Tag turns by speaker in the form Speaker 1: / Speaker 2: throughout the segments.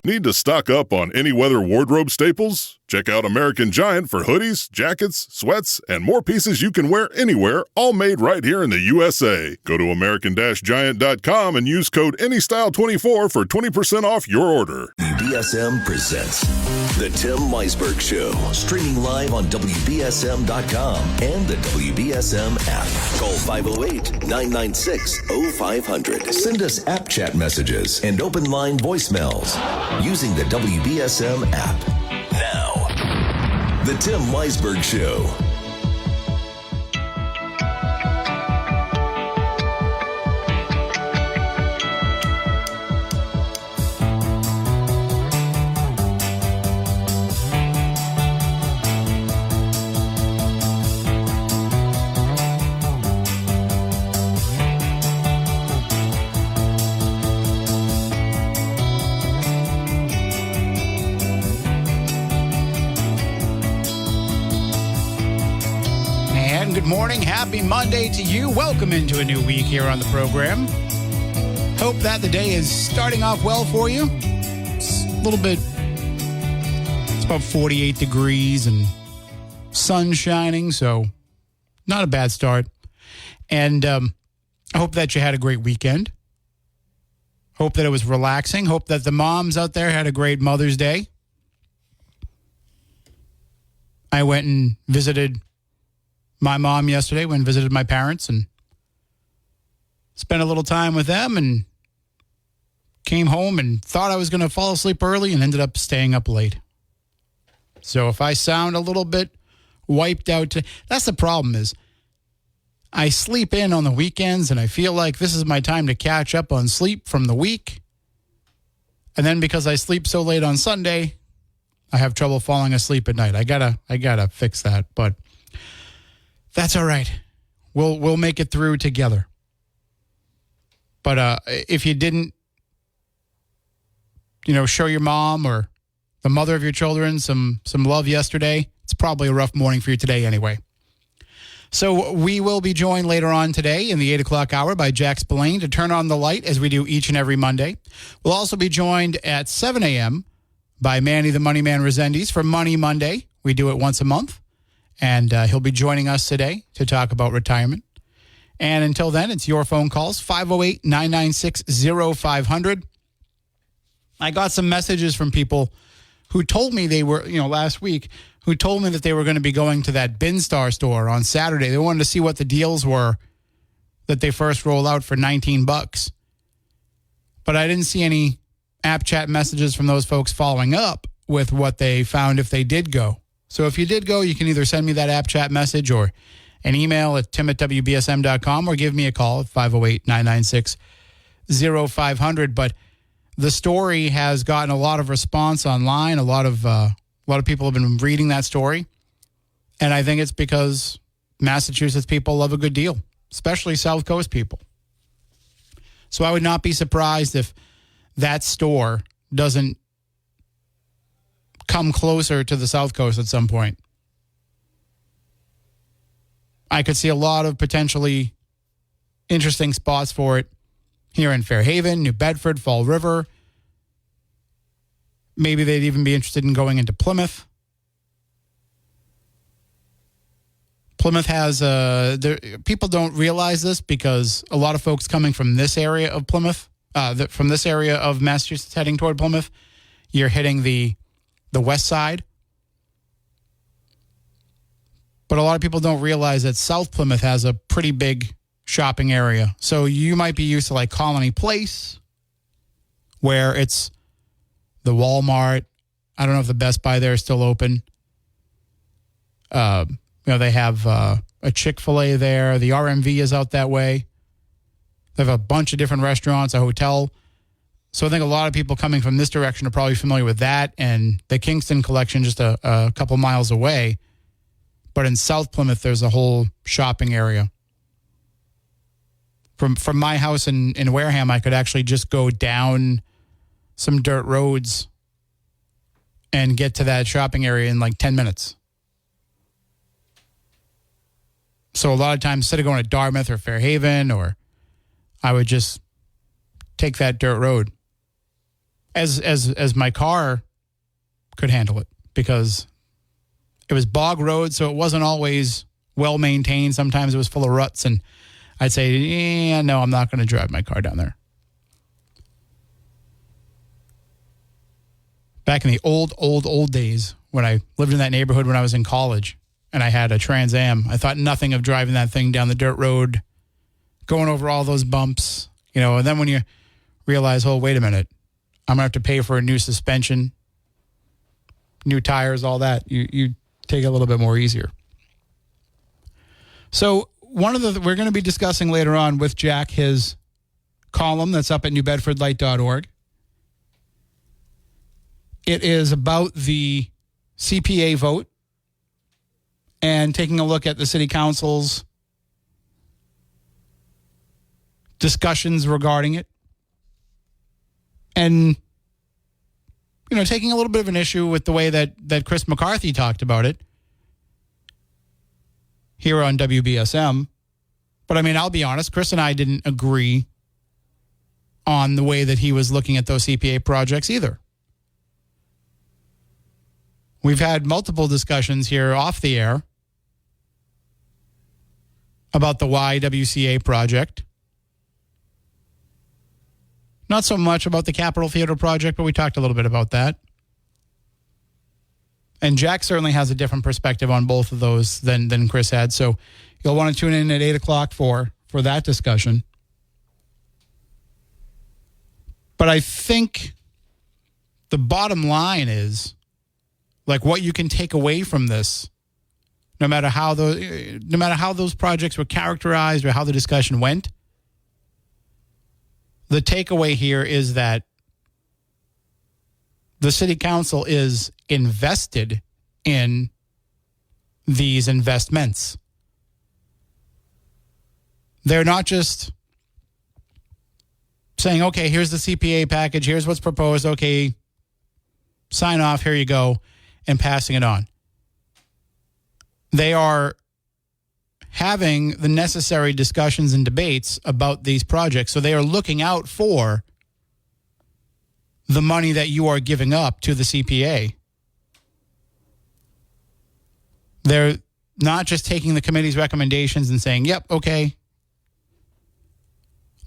Speaker 1: Need to stock up on any weather wardrobe staples? Check out American Giant for hoodies, jackets, sweats, and more pieces you can wear anywhere, all made right here in the USA. Go to American-Giant.com and use code ANYSTYLE24 for 20% off your order.
Speaker 2: WBSM presents The Tim Weisberg Show, streaming live on WBSM.com and the WBSM app. Call 508-996-0500. Send us app chat messages and open line voicemails using the WBSM app. Now, The Tim Weisberg Show.
Speaker 3: Good morning. Happy Monday to you. Welcome into a new week here on the program. Hope that the day is starting off well for you. It's a little bit, it's about 48 degrees and sun shining, so not a bad start. And I hope that you had a great weekend. Hope that it was relaxing. Hope that the moms out there had a great Mother's Day. I went and visited my mom yesterday, went and visited my parents and spent a little time with them and came home and thought I was going to fall asleep early and ended up staying up late. So if I sound a little bit wiped out, that's the problem is I sleep in on the weekends and I feel like this is my time to catch up on sleep from the week. And then because I sleep so late on Sunday, I have trouble falling asleep at night. I gotta fix that, but that's all right. We'll make it through together. But if you didn't, show your mom or the mother of your children some love yesterday, it's probably a rough morning for you today anyway. So we will be joined later on today in the 8 o'clock hour by Jack Spillane to turn on the light as we do each and every Monday. We'll also be joined at 7 a.m. by Manny the Money Man Resendiz for Money Monday. We do it once a month. And he'll be joining us today to talk about retirement. And until then, it's your phone calls, 508-996-0500. I got some messages from people who told me they were, last week, who told me that they were going to be going to that BinStar store on Saturday. They wanted to see what the deals were that they first rolled out for $19. But I didn't see any app chat messages from those folks following up with what they found if they did go. So if you did go, you can either send me that app chat message or an email at tim@wbsm.com or give me a call at 508-996-0500. But the story has gotten a lot of response online. A lot of people have been reading that story. And I think it's because Massachusetts people love a good deal, especially South Coast people. So I would not be surprised if that store doesn't come closer to the South Coast at some point. I could see a lot of potentially interesting spots for it here in Fairhaven, New Bedford, Fall River. Maybe they'd even be interested in going into Plymouth. Plymouth has, people don't realize this because a lot of folks coming from this area of Plymouth, from this area of Massachusetts heading toward Plymouth, you're hitting the west side. But a lot of people don't realize that South Plymouth has a pretty big shopping area. So you might be used to like Colony Place, where it's the Walmart. I don't know if the Best Buy there is still open. They have a Chick-fil-A there. The RMV is out that way. They have a bunch of different restaurants, a hotel. So I think a lot of people coming from this direction are probably familiar with that and the Kingston Collection just a couple miles away. But in South Plymouth, there's a whole shopping area. From my house in Wareham, I could actually just go down some dirt roads and get to that shopping area in like 10 minutes. So a lot of times, instead of going to Dartmouth or Fairhaven, I would just take that dirt road. as my car could handle it, because it was bog road, so it wasn't always well maintained. Sometimes it was full of ruts, and I'd say, yeah, no, I'm not going to drive my car down there. Back in the old days, when I lived in that neighborhood when I was in college and I had a Trans Am, I thought nothing of driving that thing down the dirt road, going over all those bumps, and then when you realize, oh, wait a minute, I'm going to have to pay for a new suspension, new tires, all that, you take it a little bit more easier. So we're going to be discussing later on with Jack his column that's up at newbedfordlight.org. It is about the CPA vote and taking a look at the city council's discussions regarding it. And, taking a little bit of an issue with the way that Chris McCarthy talked about it here on WBSM. But, I'll be honest, Chris and I didn't agree on the way that he was looking at those CPA projects either. We've had multiple discussions here off the air about the YWCA project. Not so much about the Capitol Theater project, but we talked a little bit about that. And Jack certainly has a different perspective on both of those than Chris had. So you'll want to tune in at 8 o'clock for that discussion. But I think the bottom line is, what you can take away from this, no matter how those projects were characterized or how the discussion went, the takeaway here is that the city council is invested in these investments. They're not just saying, okay, here's the CPA package, here's what's proposed, okay, sign off, here you go, and passing it on. They are having the necessary discussions and debates about these projects. So they are looking out for the money that you are giving up to the CPA. They're not just taking the committee's recommendations and saying, yep, okay,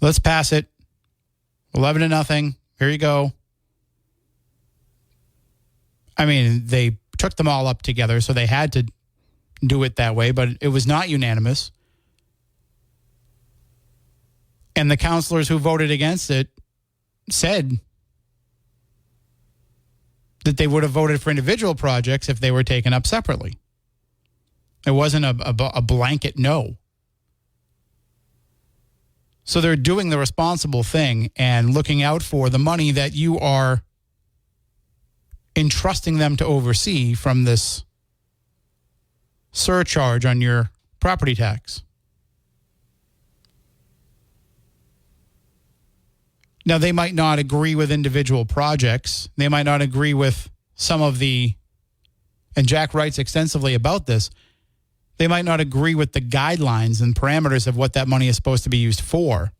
Speaker 3: let's pass it. 11-0. Here you go. They took them all up together, so they had to do it that way, but it was not unanimous. And the councilors who voted against it said that they would have voted for individual projects if they were taken up separately. It wasn't a blanket no. So they're doing the responsible thing and looking out for the money that you are entrusting them to oversee from this surcharge on your property tax. Now, they might not agree with individual projects. They might not agree with some of the, and Jack writes extensively about this, they might not agree with the guidelines and parameters of what that money is supposed to be used for.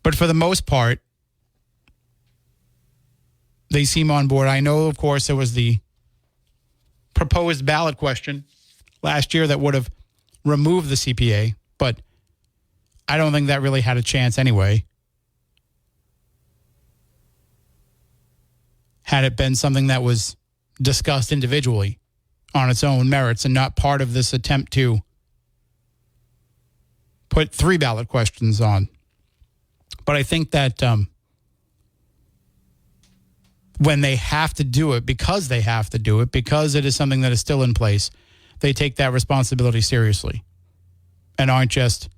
Speaker 3: But for the most part, they seem on board. I know, of course, there was the proposed ballot question last year that would have removed the CPA, but I don't think that really had a chance anyway. Had it been something that was discussed individually on its own merits and not part of this attempt to put 3 ballot questions on. But I think that when they have to do it, because it is something that is still in place, they take that responsibility seriously and aren't just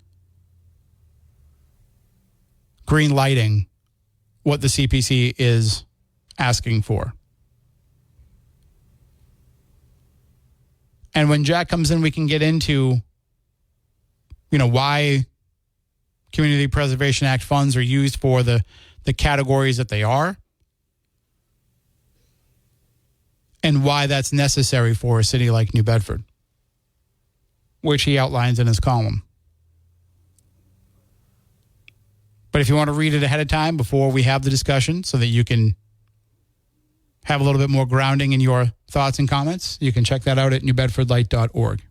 Speaker 3: green lighting what the CPC is asking for. And when Jack comes in, we can get into, why Community Preservation Act funds are used for the categories that they are, and why that's necessary for a city like New Bedford, which he outlines in his column. But But if you want to read it ahead of time before we have the discussion so that you can have a little bit more grounding in your thoughts and comments, you can check that out at newbedfordlight.org.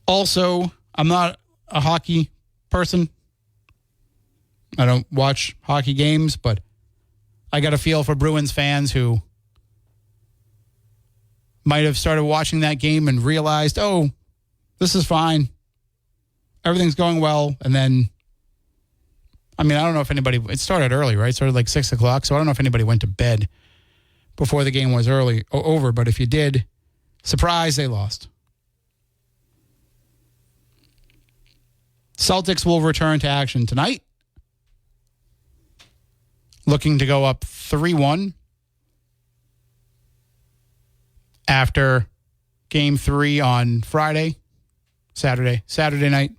Speaker 3: Also, I'm not a hockey person. I don't watch hockey games, but I got a feel for Bruins fans who might have started watching that game and realized, oh, this is fine. Everything's going well. And then, I don't know if anybody, it started early, right? It started like 6 o'clock. So I don't know if anybody went to bed before the game was over. But if you did, surprise, they lost. Celtics will return to action tonight, looking to go up 3-1 after Game 3 on Saturday night,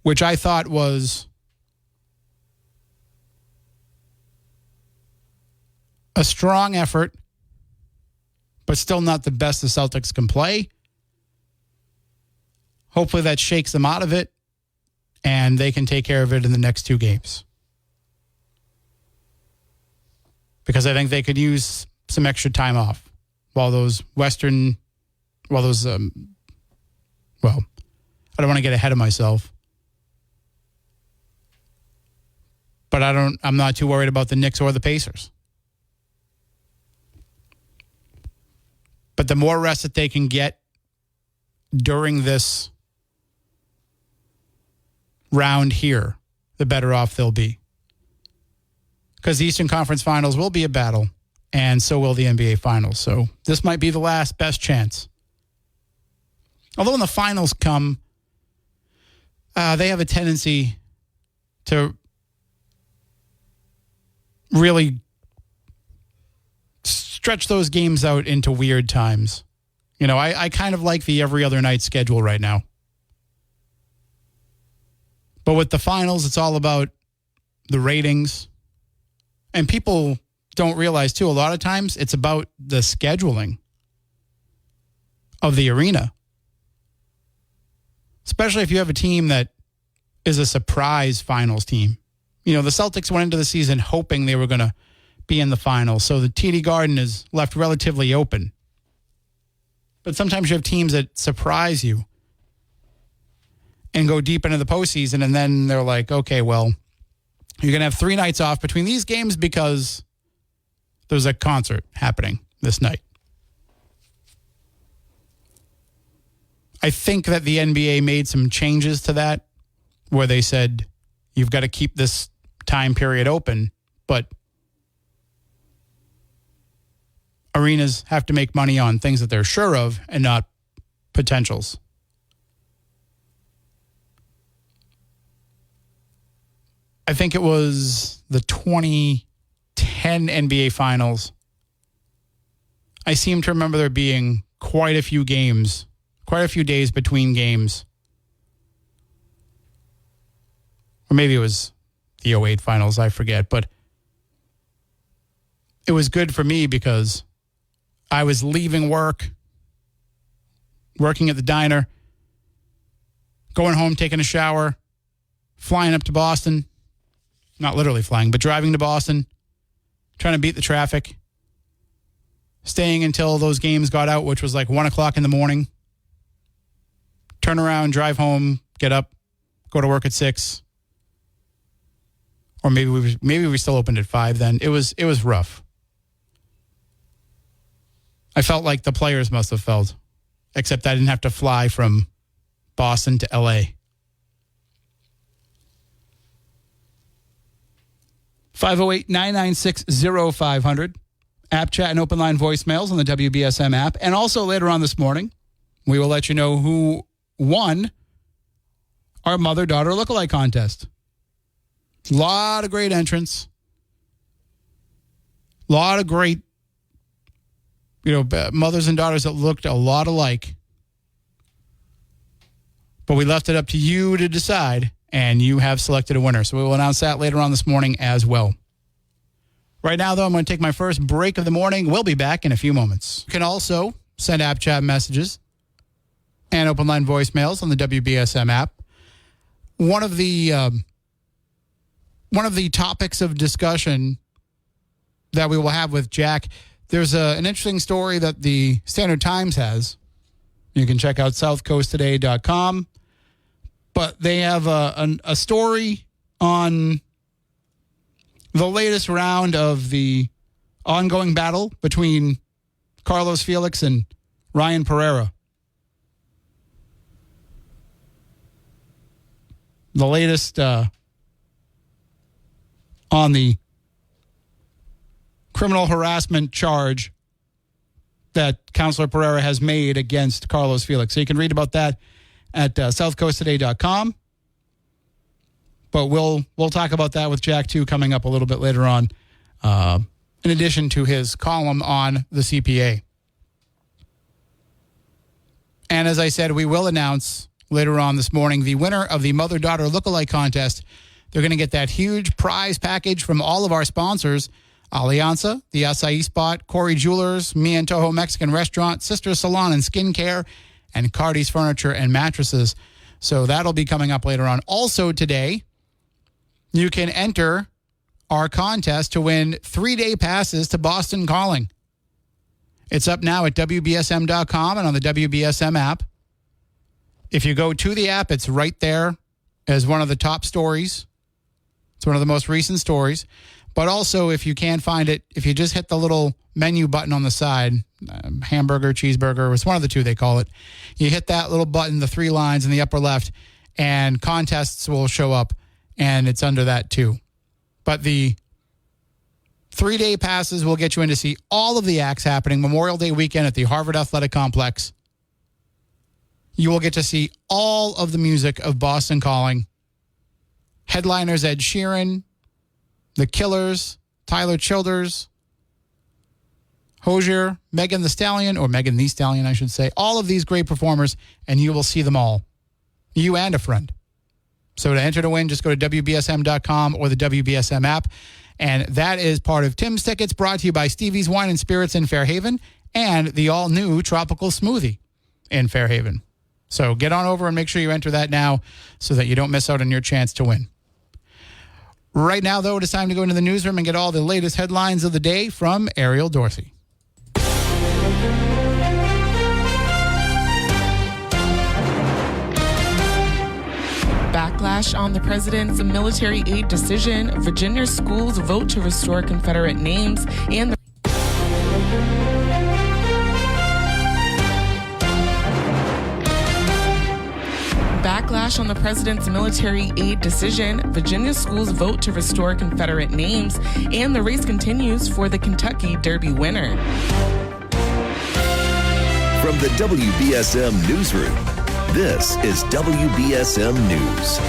Speaker 3: which I thought was a strong effort, but still not the best the Celtics can play. Hopefully that shakes them out of it, and they can take care of it in the next 2 games. Because I think they could use some extra time off while those I don't want to get ahead of myself. But I'm not too worried about the Knicks or the Pacers. But the more rest that they can get during this round here, the better off they'll be. Because the Eastern Conference Finals will be a battle, and so will the NBA Finals. So this might be the last best chance. Although when the finals come, they have a tendency to really stretch those games out into weird times. I kind of like the every other night schedule right now. But with the finals, it's all about the ratings. And people don't realize, too, a lot of times it's about the scheduling of the arena. Especially if you have a team that is a surprise finals team. The Celtics went into the season hoping they were going to be in the finals. So the TD Garden is left relatively open. But sometimes you have teams that surprise you and go deep into the postseason, and then they're like, okay, well, you're going to have 3 nights off between these games because there's a concert happening this night. I think that the NBA made some changes to that where they said you've got to keep this time period open, but arenas have to make money on things that they're sure of and not potentials. I think it was the 2010 NBA Finals. I seem to remember there being quite a few days between games. Or maybe it was the 2008 Finals, I forget. But it was good for me because I was leaving working at the diner, going home, taking a shower, flying up to Boston. Not literally flying, but driving to Boston, trying to beat the traffic, staying until those games got out, which was like 1 o'clock in the morning. Turn around, drive home, get up, go to work at 6. Or maybe we still opened at 5 then. It was rough. I felt like the players must have felt, except I didn't have to fly from Boston to LA. 508-996-0500. App chat and open line voicemails on the WBSM app. And also later on this morning, we will let you know who won our mother-daughter lookalike contest. A lot of great entrants. A lot of great, mothers and daughters that looked a lot alike. But we left it up to you to decide. And you have selected a winner. So we will announce that later on this morning as well. Right now, though, I'm going to take my first break of the morning. We'll be back in a few moments. You can also send app chat messages and open line voicemails on the WBSM app. One of the topics of discussion that we will have with Jack, there's an interesting story that the Standard Times has. You can check out southcoasttoday.com. But they have a story on the latest round of the ongoing battle between Carlos Felix and Ryan Pereira. The latest on the criminal harassment charge that Counselor Pereira has made against Carlos Felix. So you can read about that at southcoasttoday.com. But we'll talk about that with Jack, too, coming up a little bit later on, in addition to his column on the CPA. And as I said, we will announce later on this morning the winner of the mother-daughter lookalike contest. They're going to get that huge prize package from all of our sponsors: Alianza, the Acai Spot, Corey Jewelers, Mi Antojo Mexican Restaurant, Sister Salon and Skincare, and Cardi's Furniture and Mattresses. So that'll be coming up later on. Also today, you can enter our contest to win 3-day passes to Boston Calling. It's up now at WBSM.com and on the WBSM app. If you go to the app, it's right there as one of the top stories. It's one of the most recent stories. But also, if you can't find it, if you just hit the little menu button on the side, hamburger, cheeseburger, it's one of the two they call it. You hit that little button, the 3 lines in the upper left, and contests will show up, and it's under that too. But the 3-day passes will get you in to see all of the acts happening Memorial Day weekend at the Harvard Athletic Complex. You will get to see all of the music of Boston Calling. Headliners Ed Sheeran, The Killers, Tyler Childers, Hozier, Megan Thee Stallion, I should say. All of these great performers, and you will see them all. You and a friend. So to enter to win, just go to WBSM.com or the WBSM app. And that is part of Tim's Tickets, brought to you by Stevie's Wine and Spirits in Fairhaven and the all-new Tropical Smoothie in Fairhaven. So get on over and make sure you enter that now so that you don't miss out on your chance to win. Right now, though, it is time to go into the newsroom and get all the latest headlines of the day from Ariel Dorsey.
Speaker 4: Backlash on the president's military aid decision, Virginia schools vote to restore Confederate names, and the Backlash on the president's military aid decision, Virginia schools vote to restore Confederate names, and the race continues for the Kentucky Derby winner.
Speaker 2: From the WBSM Newsroom, this is WBSM News.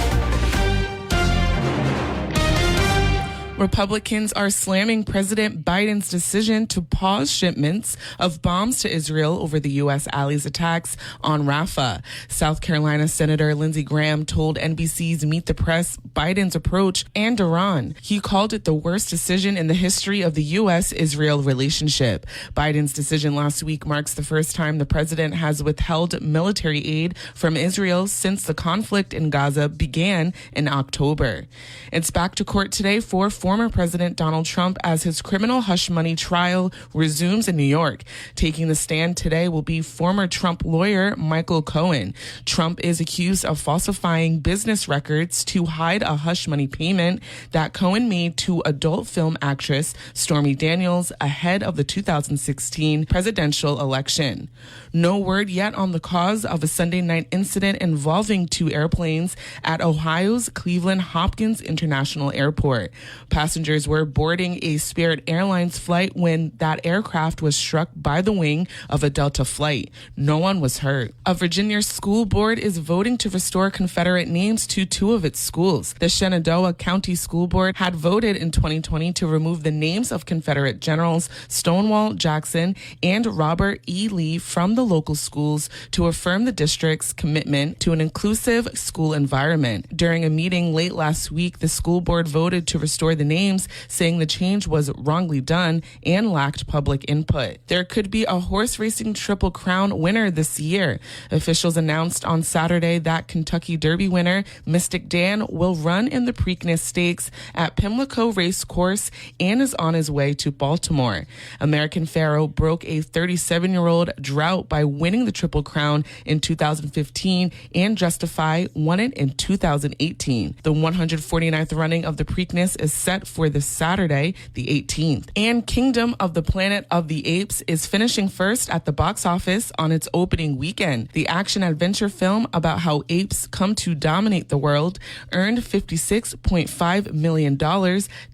Speaker 4: Republicans are slamming President Biden's decision to pause shipments of bombs to Israel over the U.S. allies' attacks on Rafah. South Carolina Senator Lindsey Graham told NBC's Meet the Press Biden's approach and Iran. He called it the worst decision in the history of the U.S.-Israel relationship. Biden's decision last week marks the first time the president has withheld military aid from Israel since the conflict in Gaza began in October. It's back to court today for former President Donald Trump as his criminal hush money trial resumes in New York. Taking the stand today will be former Trump lawyer Michael Cohen. Trump is accused of falsifying business records to hide a hush money payment that Cohen made to adult film actress Stormy Daniels ahead of the 2016 presidential election. No word yet on the cause of a Sunday night incident involving 2 airplanes at Ohio's Cleveland Hopkins International Airport. Passengers were boarding a Spirit Airlines flight when that aircraft was struck by the wing of a Delta flight. No one was hurt. A Virginia school board is voting to restore Confederate names to 2 of its schools. The Shenandoah County School Board had voted in 2020 to remove the names of Confederate generals Stonewall Jackson and Robert E. Lee from the local schools to affirm the district's commitment to an inclusive school environment. During a meeting late last week, the school board voted to restore the names, saying the change was wrongly done and lacked public input. There could be a horse racing Triple Crown winner this year. Officials announced on Saturday that Kentucky Derby winner Mystic Dan will run in the Preakness Stakes at Pimlico Race Course and is on his way to Baltimore. American Pharoah broke a 37-year-old drought by winning the Triple Crown in 2015, and Justify won it in 2018. The 149th running of the Preakness is set for this Saturday, the 18th. And Kingdom of the Planet of the Apes is finishing first at the box office on its opening weekend. The action-adventure film about how apes come to dominate the world earned $56.5 million,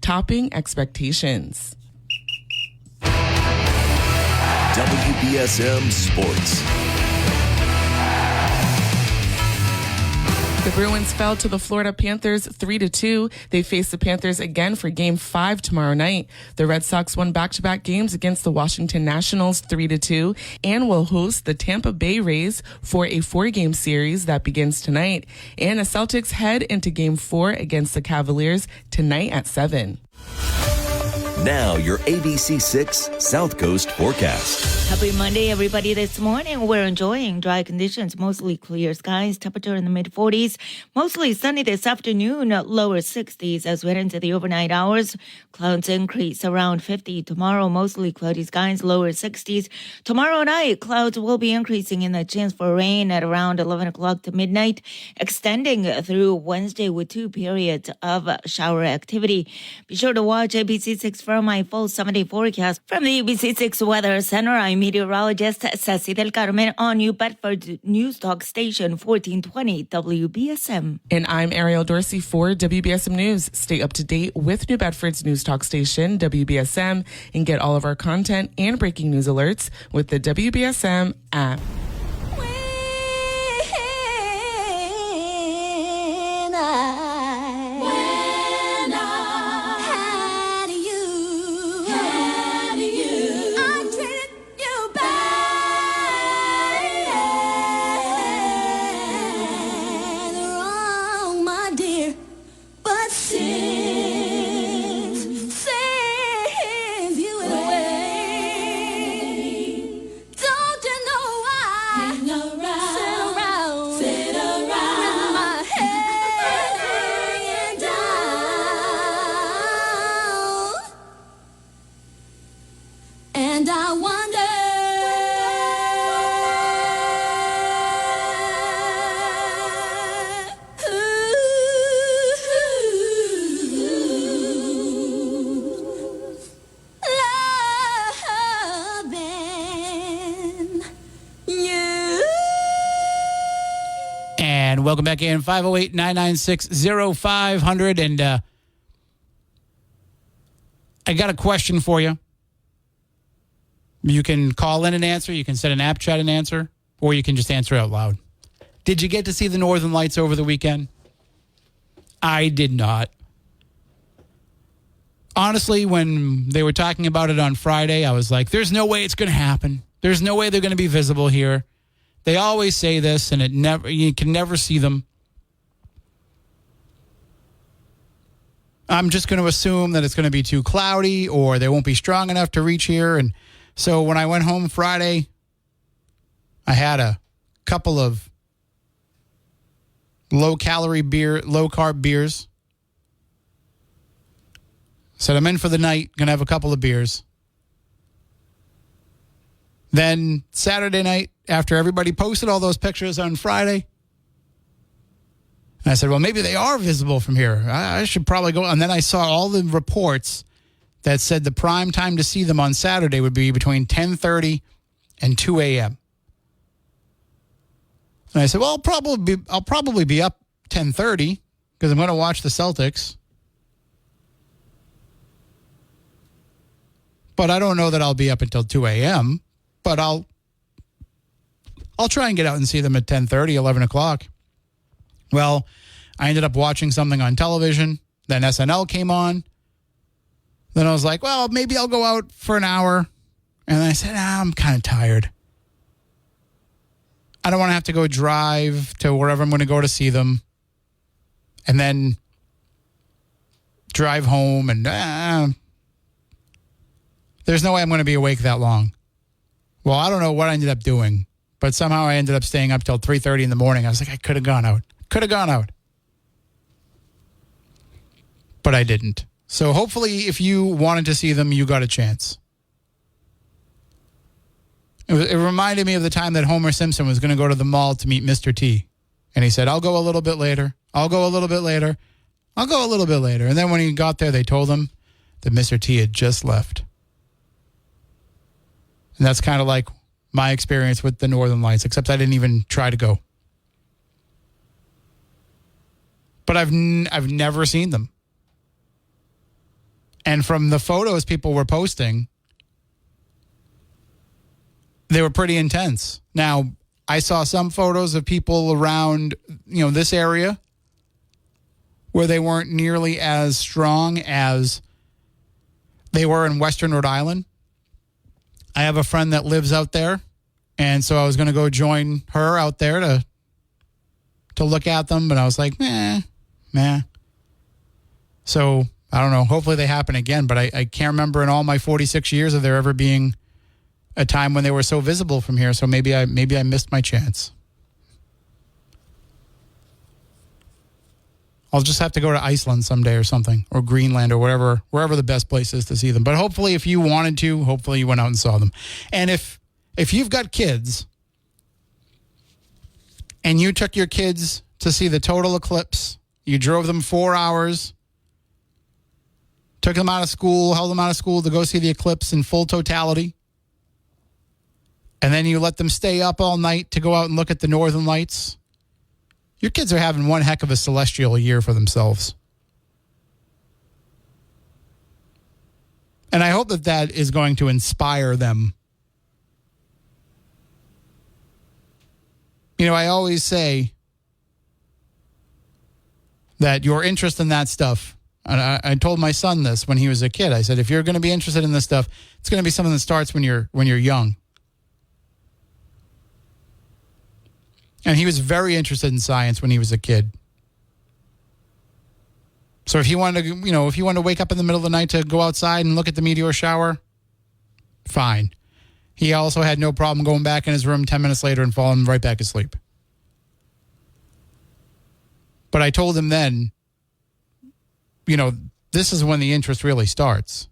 Speaker 4: topping expectations.
Speaker 2: WBSM Sports.
Speaker 4: The Bruins fell to the Florida Panthers 3-2. They face the Panthers again for Game 5 tomorrow night. The Red Sox won back-to-back games against the Washington Nationals 3-2 and will host the Tampa Bay Rays for a 4-game series that begins tonight. And the Celtics head into Game 4 against the Cavaliers tonight at 7.
Speaker 2: Now, your ABC6 South Coast forecast.
Speaker 5: Happy Monday, everybody. This morning, we're enjoying dry conditions, mostly clear skies, temperature in the mid-40s. Mostly sunny this afternoon, lower 60s as we head into the overnight hours. Clouds increase around 50. Tomorrow, mostly cloudy skies, lower 60s. Tomorrow night, clouds will be increasing in the chance for rain at around 11 o'clock to midnight, extending through Wednesday with 2 periods of shower activity. Be sure to watch ABC6 for my full 7-day forecast. From the ABC6 Weather Center, I'm meteorologist Ceci Del Carmen on New Bedford News Talk Station 1420 WBSM.
Speaker 4: And I'm Ariel Dorsey for WBSM News. Stay up to date with New Bedford's News Talk Station, WBSM, and get all of our content and breaking news alerts with the WBSM app.
Speaker 6: And I wonder, loving you.
Speaker 3: And welcome back in, 508-996-0500. And I got a question for you. You can call in and answer. You can send an app chat and answer. Or you can just answer out loud. Did you get to see the Northern Lights over the weekend? I did not. Honestly, when they were talking about it on Friday, I was like, there's no way it's going to happen. There's no way they're going to be visible here. They always say this, and you can never see them. I'm just going to assume that it's going to be too cloudy or they won't be strong enough to reach here. And so when I went home Friday, I had a couple of low-carb beers. Said I'm in for the night, going to have a couple of beers. Then Saturday night, after everybody posted all those pictures on Friday, and I said, well, maybe they are visible from here. I should probably go. And then I saw all the reports that said the prime time to see them on Saturday would be between 10:30 and 2 a.m. And I said, well, I'll probably be up 10:30 because I'm going to watch the Celtics. But I don't know that I'll be up until 2 a.m. But I'll try and get out and see them at 10:30, 11 o'clock. Well, I ended up watching something on television. Then SNL came on. Then I was like, well, maybe I'll go out for an hour. And then I said, I'm kind of tired. I don't want to have to go drive to wherever I'm going to go to see them. And then drive home, and there's no way I'm going to be awake that long. Well, I don't know what I ended up doing, but somehow I ended up staying up till 3:30 in the morning. I was like, I could have gone out. But I didn't. So hopefully if you wanted to see them, you got a chance. It reminded me of the time that Homer Simpson was going to go to the mall to meet Mr. T. And he said, I'll go a little bit later. And then when he got there, they told him that Mr. T had just left. And that's kind of like my experience with the Northern Lights, except I didn't even try to go. But I've never seen them. And from the photos people were posting, they were pretty intense. Now, I saw some photos of people around, this area where they weren't nearly as strong as they were in Western Rhode Island. I have a friend that lives out there, and so I was going to go join her out there to look at them, but I was like, meh. So, I don't know. Hopefully they happen again, but I can't remember in all my 46 years of there ever being a time when they were so visible from here, so maybe I missed my chance. I'll just have to go to Iceland someday or something, or Greenland or wherever the best place is to see them. But hopefully if you wanted to, hopefully you went out and saw them. And if you've got kids and you took your kids to see the total eclipse, you drove them 4 hours, took them out of school, held them out of school to go see the eclipse in full totality, and then you let them stay up all night to go out and look at the Northern Lights, your kids are having one heck of a celestial year for themselves. And I hope that is going to inspire them. I always say that your interest in that stuff, and I told my son this when he was a kid. I said, if you're going to be interested in this stuff, it's going to be something that starts when you're young. And he was very interested in science when he was a kid. So if he wanted to wake up in the middle of the night to go outside and look at the meteor shower, fine. He also had no problem going back in his room 10 minutes later and falling right back asleep. But I told him then, this is when the interest really starts.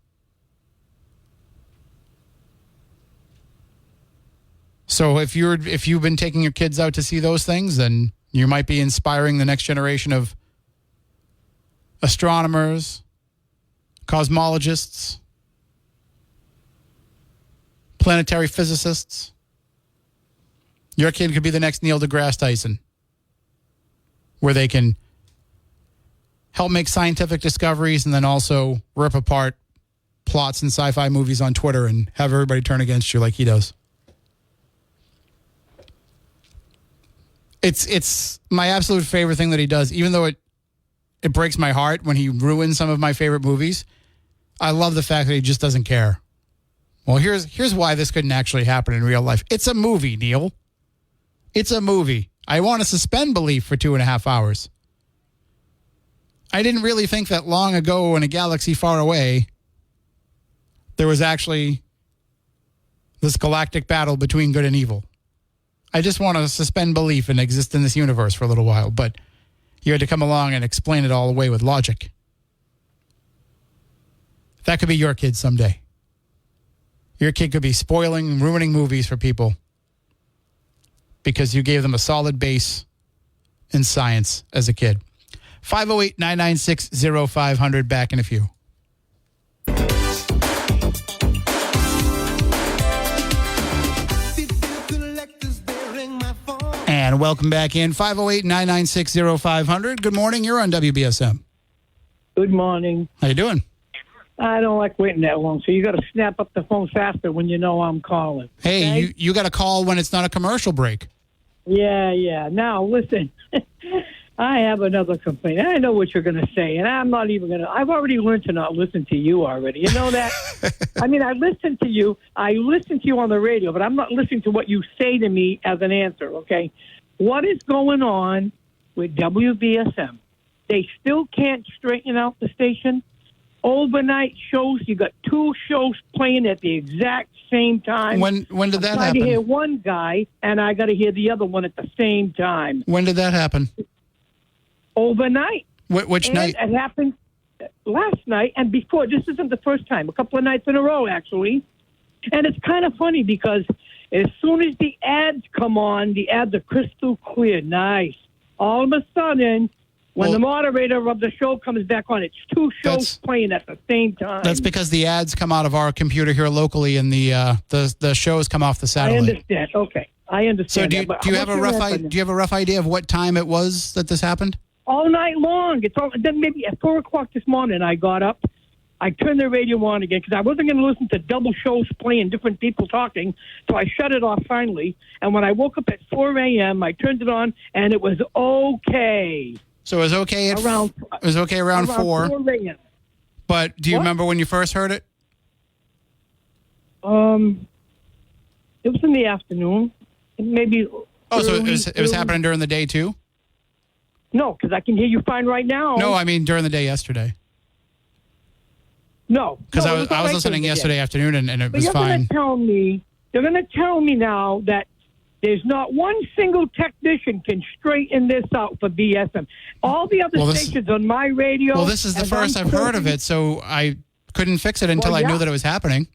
Speaker 3: So if you've been taking your kids out to see those things, then you might be inspiring the next generation of astronomers, cosmologists, planetary physicists. Your kid could be the next Neil deGrasse Tyson, where they can help make scientific discoveries and then also rip apart plots in sci-fi movies on Twitter and have everybody turn against you like he does. It's my absolute favorite thing that he does, even though it breaks my heart when he ruins some of my favorite movies. I love the fact that he just doesn't care. Well, here's why this couldn't actually happen in real life. It's a movie, Neil. It's a movie. I want to suspend belief for 2.5 hours. I didn't really think that long ago in a galaxy far away, there was actually this galactic battle between good and evil. I just want to suspend belief and exist in this universe for a little while, but you had to come along and explain it all away with logic. That could be your kid someday. Your kid could be spoiling, ruining movies for people because you gave them a solid base in science as a kid. 508-996-0500, back in a few. And welcome back in. 508-996-0500. Good morning. You're on WBSM.
Speaker 7: Good morning.
Speaker 3: How you doing?
Speaker 7: I don't like waiting that long, so you got to snap up the phone faster when you know I'm calling.
Speaker 3: Hey,
Speaker 7: okay?
Speaker 3: you got to call when it's not a commercial break.
Speaker 7: Yeah. Now, listen, I have another complaint. I know what you're going to say, and I'm not even going to. I've already learned to not listen to you already. You know that? I mean, I listen to you on the radio, but I'm not listening to what you say to me as an answer, okay? What is going on with WBSM? They still can't straighten out the station. overnight shows. You got 2 shows playing at the exact same time.
Speaker 3: When did that
Speaker 7: I
Speaker 3: happen?
Speaker 7: hear one guy, and I got to hear the other one at the same time.
Speaker 3: When did that happen?
Speaker 7: Overnight.
Speaker 3: Which
Speaker 7: And
Speaker 3: night?
Speaker 7: it happened last night and before. This isn't the first time. A couple of nights in a row, actually. And it's kind of funny because as soon as the ads come on, the ads are crystal clear. Nice. All of a sudden, when the moderator of the show comes back on, it's 2 shows playing at the same time.
Speaker 3: That's because the ads come out of our computer here locally, and the shows come off the satellite.
Speaker 7: I understand. Okay, I understand.
Speaker 3: So do you have a rough idea of what time it was that this happened?
Speaker 7: All night long. Then maybe at 4 o'clock this morning, I got up. I turned the radio on again because I wasn't going to listen to double shows playing, different people talking. So I shut it off finally. And when I woke up at 4 a.m., I turned it on, and it was okay.
Speaker 3: So it was okay around 4.
Speaker 7: 4 a.m.
Speaker 3: But do you remember when you first heard it?
Speaker 7: It was in the afternoon. Maybe.
Speaker 3: So it was happening during the day too?
Speaker 7: No, because I can hear you fine right now.
Speaker 3: No, I mean during the day yesterday.
Speaker 7: No,
Speaker 3: because I was listening yesterday afternoon and it was fine.
Speaker 7: They're going to tell me now that there's not one single technician can straighten this out for BSM. All the other stations on my radio.
Speaker 3: Well, this is the first I've heard of it, so I couldn't fix it until I knew that it was happening.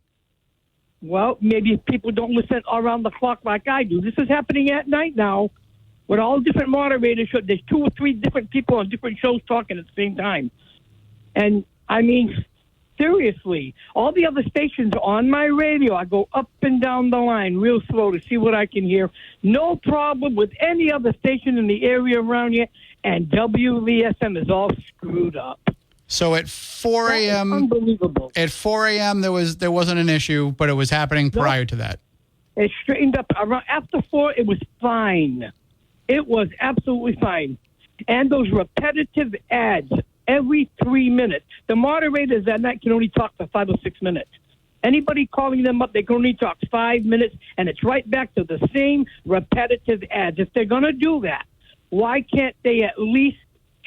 Speaker 7: Well, maybe people don't listen around the clock like I do. This is happening at night now with all different moderators. There's 2 or 3 different people on different shows talking at the same time. And, I mean, seriously, all the other stations on my radio, I go up and down the line real slow to see what I can hear. No problem with any other station in the area around here, and WVSM is all screwed up.
Speaker 3: So at 4 a.m.
Speaker 7: Unbelievable.
Speaker 3: At 4 a.m. there wasn't an issue, but it was happening prior to that.
Speaker 7: It straightened up. Around after 4, it was fine. It was absolutely fine. And those repetitive ads every 3 minutes. The moderators that night can only talk for 5 or 6 minutes. Anybody calling them up, they can only talk 5 minutes, and it's right back to the same repetitive ads. If they're going to do that, why can't they at least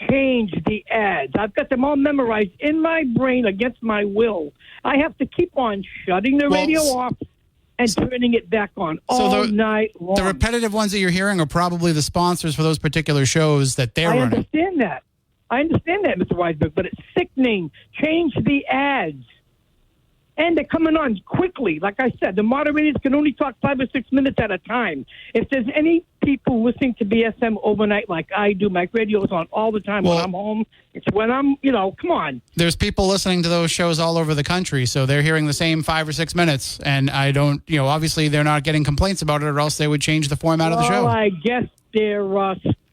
Speaker 7: change the ads? I've got them all memorized in my brain against my will. I have to keep on shutting the radio off and turning it back on all night long.
Speaker 3: The repetitive ones that you're hearing are probably the sponsors for those particular shows that they're running.
Speaker 7: I understand that, Mr. Weisberg, but it's sickening. Change the ads. And they're coming on quickly. Like I said, the moderators can only talk 5 or 6 minutes at a time. If there's any people listening to BSM overnight like I do, my radio is on all the time when I'm home. It's when I'm, come on.
Speaker 3: There's people listening to those shows all over the country, so they're hearing the same 5 or 6 minutes. And I don't, obviously they're not getting complaints about it, or else they would change the format of the show.
Speaker 7: I guess they're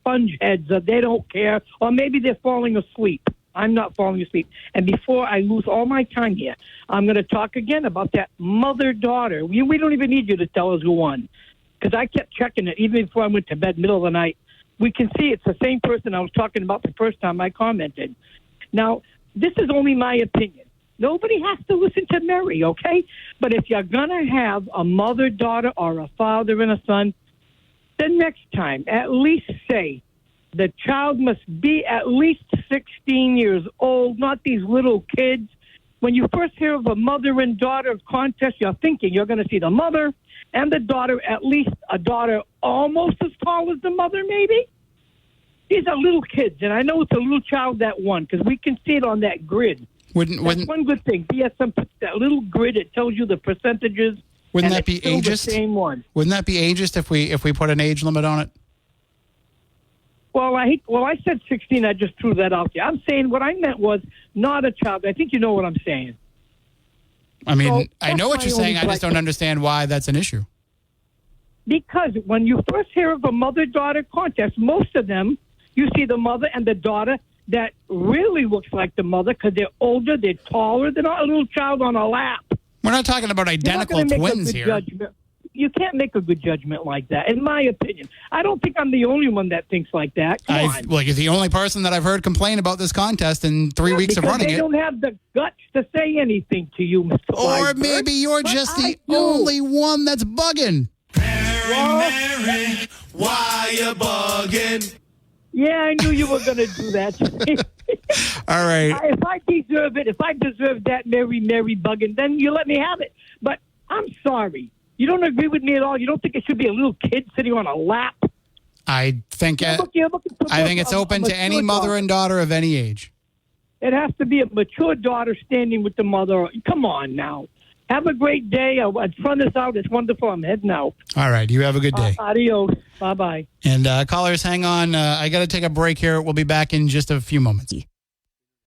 Speaker 7: sponge heads. They don't care. Or maybe they're falling asleep. I'm not falling asleep. And before I lose all my time here, I'm going to talk again about that mother-daughter. We don't even need you to tell us who won, because I kept checking it even before I went to bed, middle of the night. We can see it's the same person I was talking about the first time I commented. Now, this is only my opinion. Nobody has to listen to Mary, okay? But if you're going to have a mother-daughter or a father and a son, the next time, at least say, the child must be at least 16 years old, not these little kids. When you first hear of a mother and daughter contest, you're thinking you're going to see the mother and the daughter, at least a daughter almost as tall as the mother, maybe. These are little kids, and I know it's a little child that won because we can see it on that grid. That's one good thing. BSM puts that little grid. It tells you the percentages.
Speaker 3: Wouldn't that be ageist?
Speaker 7: The same one.
Speaker 3: Wouldn't that be ageist if we put an age limit on it?
Speaker 7: Well, I said 16. I just threw that out there. I'm saying what I meant was not a child. I think you know what I'm saying.
Speaker 3: I mean, I know what you're saying. I just don't understand why that's an issue.
Speaker 7: Because when you first hear of a mother-daughter contest, most of them, you see the mother and the daughter that really looks like the mother because they're older, they're taller. They're not a little child on a lap.
Speaker 3: We're not talking about identical twins here.
Speaker 7: Judgment. You can't make a good judgment like that, in my opinion. I don't think I'm the only one that thinks like that. Come on.
Speaker 3: Well, you're the only person that I've heard complain about this contest in 3 weeks of running it.
Speaker 7: They don't have the guts to say anything to you, Mr.
Speaker 3: Or
Speaker 7: Weisberg.
Speaker 3: maybe you're just the only one that's bugging.
Speaker 8: Mary, why you bugging?
Speaker 7: Yeah, I knew you were going to do that.
Speaker 3: All right.
Speaker 7: If I deserve that Mary bugging, then you let me have it. But I'm sorry. You don't agree with me at all? You don't think it should be a little kid sitting on a lap?
Speaker 3: I think it's open to any mother and daughter of any age.
Speaker 7: It has to be a mature daughter standing with the mother. Come on now. Have a great day. I'll run this out. It's wonderful. I'm heading out.
Speaker 3: All right. You have a good day.
Speaker 7: Adios. Bye-bye.
Speaker 3: And callers, hang on. I got to take a break here. We'll be back in just a few moments.